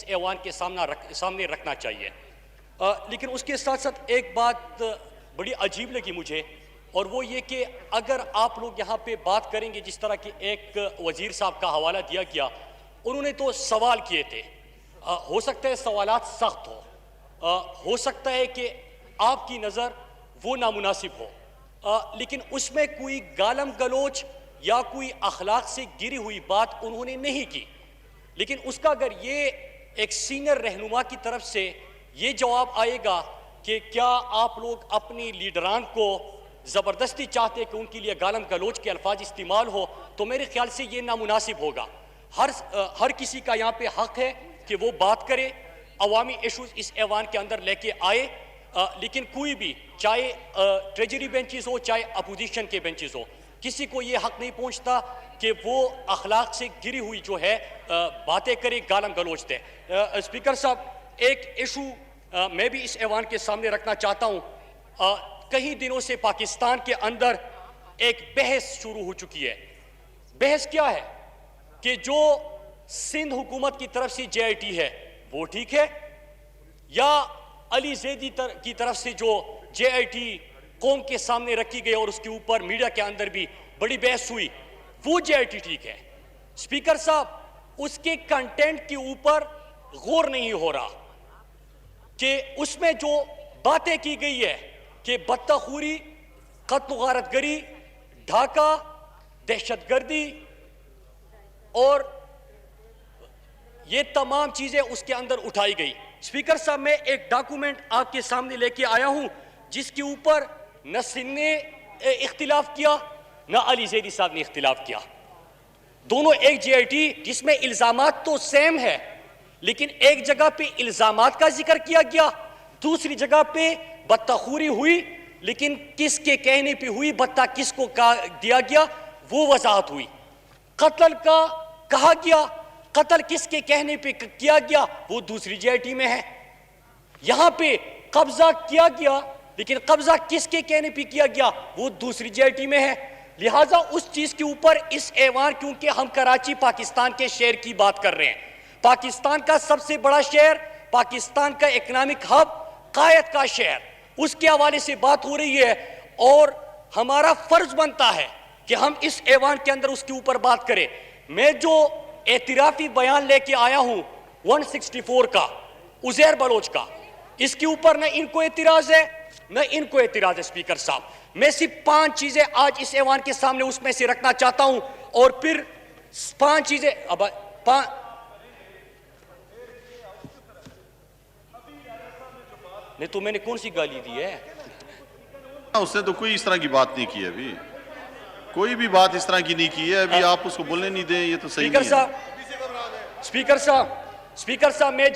ایوان کے سامنے رکھنا چاہیے. لیکن اس کے ساتھ ساتھ ایک بات بڑی عجیب لگی مجھے، اور وہ یہ کہ اگر آپ لوگ یہاں پہ بات کریں گے، جس طرح کہ ایک وزیر صاحب کا حوالہ دیا گیا، انہوں نے تو سوال کیے تھے. ہو سکتا ہے سوالات سخت ہو سکتا ہے کہ آپ کی نظر وہ نامناسب ہو، لیکن اس میں کوئی گالم گلوچ یا کوئی اخلاق سے گری ہوئی بات انہوں نے نہیں کی. لیکن اس کا اگر یہ ایک سینئر رہنما کی طرف سے یہ جواب آئے گا کہ کیا آپ لوگ اپنی لیڈران کو زبردستی چاہتے کہ ان کے لیے گالم گلوچ کے الفاظ استعمال ہو، تو میرے خیال سے یہ نامناسب ہوگا. ہر کسی کا یہاں پہ حق ہے کہ وہ بات کرے، عوامی ایشوز اس ایوان کے اندر لے کے آئے، لیکن کوئی بھی، چاہے ٹریجری بینچز ہو چاہے اپوزیشن کے بینچز ہو، کسی کو یہ حق نہیں پہنچتا کہ وہ اخلاق سے گری ہوئی جو ہے باتیں کرے، گالم گلوچ دے. اسپیکر صاحب، ایک ایشو میں بھی اس ایوان کے سامنے رکھنا چاہتا ہوں. کئی دنوں سے پاکستان کے اندر ایک بحث شروع ہو چکی ہے. بحث کیا ہے کہ جو سندھ حکومت کی طرف سے جے آئی ٹی ہے وہ ٹھیک ہے، یا علی زیدی کی طرف سے جو جے آئی ٹی قوم کے سامنے رکھی گئی اور اس کے اوپر میڈیا کے اندر بھی بڑی بحث ہوئی، وہ جے آئی ٹی ٹھیک ہے. اسپیکر صاحب، اس کے کنٹینٹ کے اوپر غور نہیں ہو رہا کہ اس میں جو باتیں کی گئی ہے کہ بطخوری، قتل و غارت گری، ڈھاکہ، دہشت گردی اور یہ تمام چیزیں اس کے اندر اٹھائی گئی. اسپیکر صاحب، میں ایک ڈاکومنٹ آپ کے سامنے لے کے آیا ہوں جس کے اوپر نہ سندھ نے اختلاف کیا نہ علی زیدی صاحب نے اختلاف کیا. دونوں ایک جے آئی ٹی جس میں الزامات تو سیم ہے، لیکن ایک جگہ پہ الزامات کا ذکر کیا گیا، دوسری جگہ پہ بطخوری ہوئی، لیکن کس کے کہنے پہ ہوئی، بطہ کس کو دیا گیا، وہ وضاحت ہوئی. قتل کا کہا گیا، قتل کس کے کہنے پہ کیا گیا، وہ دوسری جے آئی ٹی میں ہے. یہاں پہ قبضہ کیا گیا، لیکن قبضہ کس کے کہنے پہ کیا گیا، وہ دوسری جے آئی ٹی میں ہے. لہٰذا اس چیز کے اوپر اس ایوان، کیونکہ ہم کراچی پاکستان کے شہر کی بات کر رہے ہیں، پاکستان کا سب سے بڑا شہر، پاکستان کا اکنامک ہب، قائد کا شہر، اس کے حوالے سے بات ہو رہی ہے، اور ہمارا فرض بنتا ہے کہ ہم اس ایوان کے اندر اس کے اوپر بات کریں. میں جو اعترافی بیان لے کے آیا ہوں 164 کا، عزیر بلوچ کا، اس کے اوپر نہ ان کو اعتراض ہے نہ ان کو اعتراض ہے. اسپیکر صاحب، میں صرف 5 چیزیں آج اس ایوان کے سامنے اس میں سے رکھنا چاہتا ہوں، اور پھر 5 چیزیں نہیں تو میں نے کون سی گالی دی ہے؟ اس نے تو کوئی اس طرح کی بات نہیں کی ہے، ابھی کوئی بھی بات اس طرح کی نہیں کی ہے. ابھی آپ اس کو بولنے نہیں دیں، یہ تو صحیح نہیں ہے. اسپیکر صاحب، میں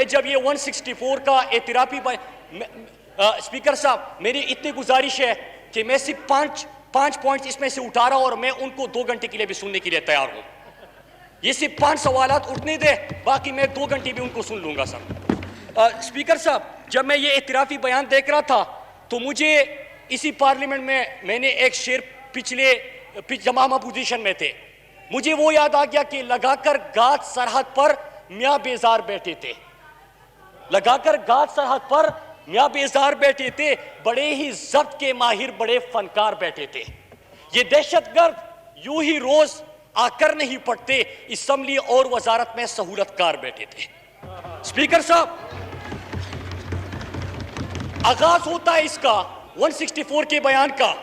جب یہ 164 کا اعترافی اسپیکر صاحب، میری اتنی گزارش ہے کہ میں صرف 5 پوائنٹس اس میں سے اٹھا رہا ہوں، اور میں ان کو 2 گھنٹے کے لیے بھی سننے کے لیے تیار ہوں. یہ صرف 5 سوالات اٹھنے دے، باقی میں 2 گھنٹے بھی ان کو سن لوں گا. سر اسپیکر صاحب، جب میں یہ اعترافی بیان دیکھ رہا تھا تو مجھے اسی پارلیمنٹ میں نے ایک شعر جب ہم اپوزیشن میں تھے، مجھے وہ یاد آ گیا کہ لگا کر گات سرحد پر میاں بیزار بیٹھے تھے، لگا کر گات سرحد پر میاں بیزار بیٹھے تھے، بڑے ہی ضبط کے ماہر بڑے فنکار بیٹھے تھے. یہ دہشت گرد یوں ہی روز آ کر نہیں پڑتے، اسمبلی اور وزارت میں سہولت کار بیٹھے تھے. اسپیکر صاحب، آغاز ہوتا ہے اس کا 164 کے بیان کا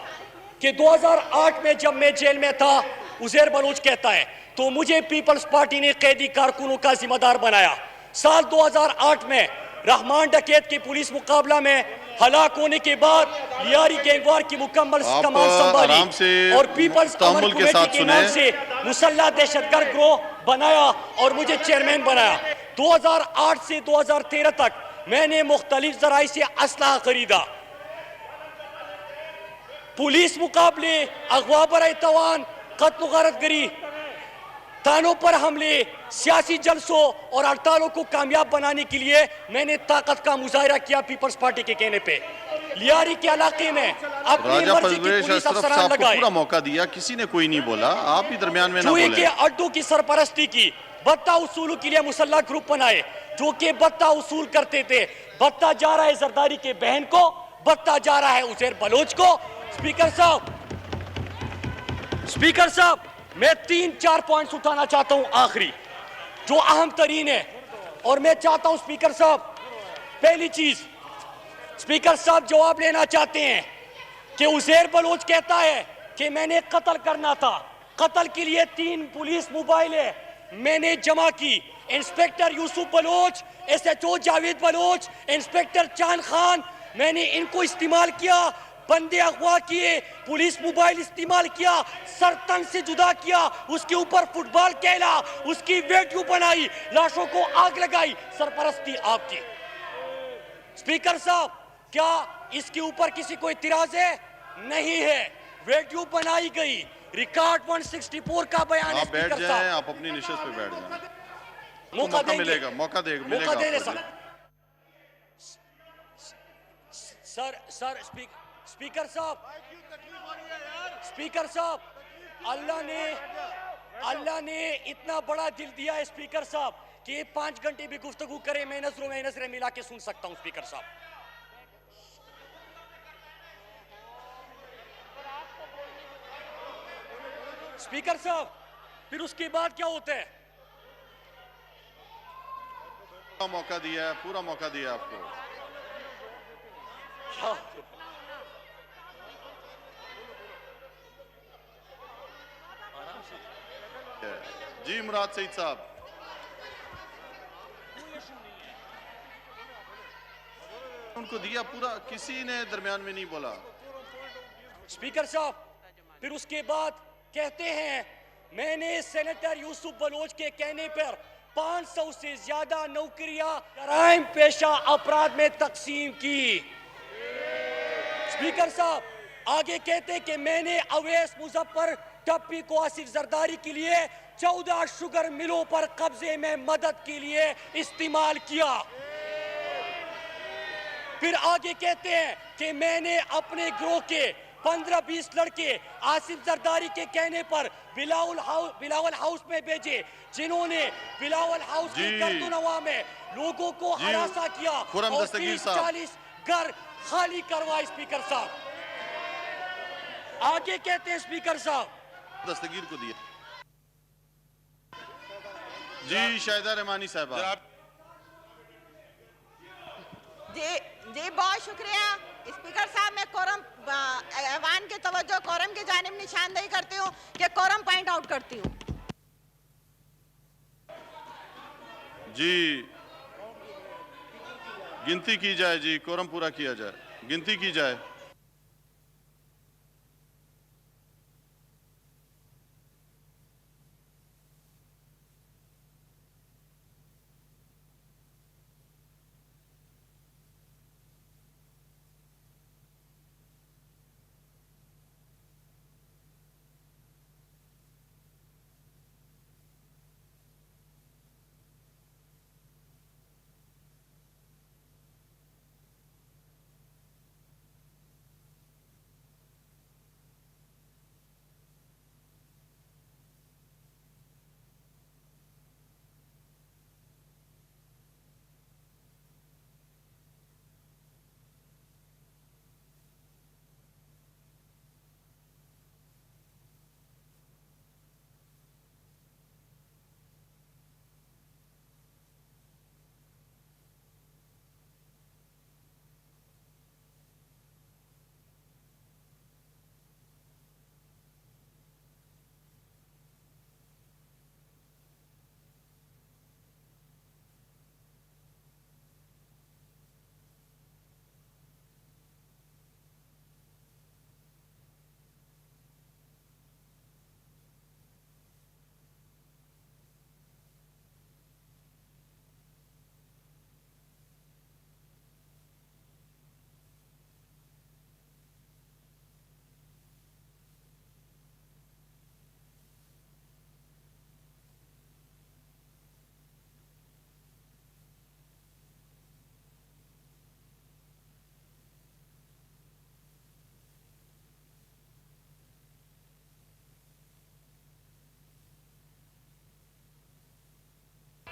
کہ 2008 میں جب میں جیل میں تھا، عزیر بلوچ کہتا ہے، تو مجھے پیپلز پارٹی نے قیدی کارکنوں کا ذمہ دار بنایا. سال 2008 میں رحمان ڈکیت کے پولیس مقابلہ میں ہلاک ہونے کے بعد لیاری گینگوار کی مکمل کمان سنبھالی اور پیپلز امن کمیٹی کے نام سے مسلح دہشت گرد گروہ بنایا اور مجھے چیئرمین بنایا. 2008 سے 2013 تک میں نے مختلف ذرائع سے اسلحہ خریدا. پولیس مقابلے، اغوا برائے توان، قتل و غارت گری، تھانوں پر حملے، سیاسی جلسوں اور ہڑتالوں کو کامیاب بنانے کے لیے میں نے طاقت کا مظاہرہ کیا. پیپلز پارٹی کے کہنے پہ لیاری کے علاقے میں اپنی مرضی کی پولیس افسران لگائے، پورا موقع دیا، کسی نے کوئی نہیں بولا، آپ بھی درمیان میں نہ چوہے بولیں. کے اڈوں کی سرپرستی کی، بتہ اصولوں کے لیے مسلح گروپ بنائے جو کہ بتہ اصول کرتے تھے. بتہ جا رہا ہے زرداری کے بہن کو, بتہ جا رہا ہے عزیر بلوچ کو. اسپیکر صاحب میں 3-4 پوائنٹس اٹھانا چاہتا ہوں آخری جو اہم ترین ہے, اور میں چاہتا ہوں اسپیکر صاحب, پہلی چیز اسپیکر صاحب جواب لینا چاہتے ہیں کہ عزیر بلوچ کہتا ہے کہ میں نے قتل کرنا تھا. قتل کے لیے 3 پولیس موبائلیں میں نے جمع کی. Inspector Yusuf Baloch, S H O Javed Baloch, inspector Chand Khan, میں نے ان کو استعمال کیا. بندے اغوا کیے, پولیس موبائل استعمال کیا, سر تن سے جدا کیا, اس کے اوپر فٹ بال کھیلا, اس کی ویڈیو بنائی, لاشوں کو آگ لگائی. سرپرستی آپ کی. اسپیکر صاحب کیا اس کے اوپر کسی کو اعتراض ہے؟ نہیں ہے. ویڈیو بنائی گئی, ریکارڈ 164 کا بیان ہے. آپ بیٹھ اسپیکر جائیں, صاحب آپ اپنی نشست پہ بیٹھ جائیں, موقع دیں گے, ملے گا, موقع دے موقع گا دے دیں آپ کو. سر اسپیکر صاحب, اسپیکر صاحب, اللہ نے اتنا بڑا دل دیا ہے اسپیکر صاحب کہ 5 گھنٹے بھی گفتگو کرے میں نظریں ملا کے سن سکتا ہوں. اسپیکر صاحب اسپیکر صاحب پھر اس کے بعد کیا ہوتا ہے؟ پورا موقع دیا ہے, پورا موقع دیا آپ کو. جی مراد سعید صاحب, ان کو دیا پورا, کسی نے درمیان میں نہیں بولا. اسپیکر صاحب پھر اس کے بعد کہتے ہیں میں نے سینیٹر یوسف بلوچ کے کہنے پر 500 سے زیادہ نوکریاں جرائم پیشہ افراد میں تقسیم کی. اسپیکر صاحب آگے کہتے کہ میں نے اویس مظفر ٹپی کو آصف زرداری کے لیے 14 شوگر ملوں پر قبضے میں مدد کے لیے استعمال کیا. پھر آگے کہتے ہیں کہ میں نے اپنے گروہ کے 15-20 لڑکے آصف زرداری کے کہنے پر بلاول ہاؤس میں بھیجے جنہوں نے بلاول ہاؤس کی گرد و نواح میں لوگوں کو ہراساں کیا اور 30-40 گھر خالی کروائے. اسپیکر صاحب آگے کہتے ہیں اسپیکر صاحب دستگیر کو دیا. جی شاہدہ رحمانی صاحبہ. جی بہت شکریہ اسپیکر صاحب. میں کورم ایوان کے توجہ کورم کی جانب نشاندہی کرتی ہوں کہ کورم پوائنٹ آؤٹ کرتی ہوں. جی گنتی کی جائے, جی کورم پورا کیا جائے, گنتی کی جائے.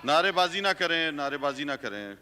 نعرے بازی نہ کریں، نعرے بازی نہ کریں.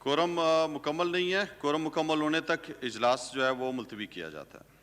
کورم مکمل نہیں ہے. کورم مکمل ہونے تک اجلاس جو ہے وہ ملتوی کیا جاتا ہے.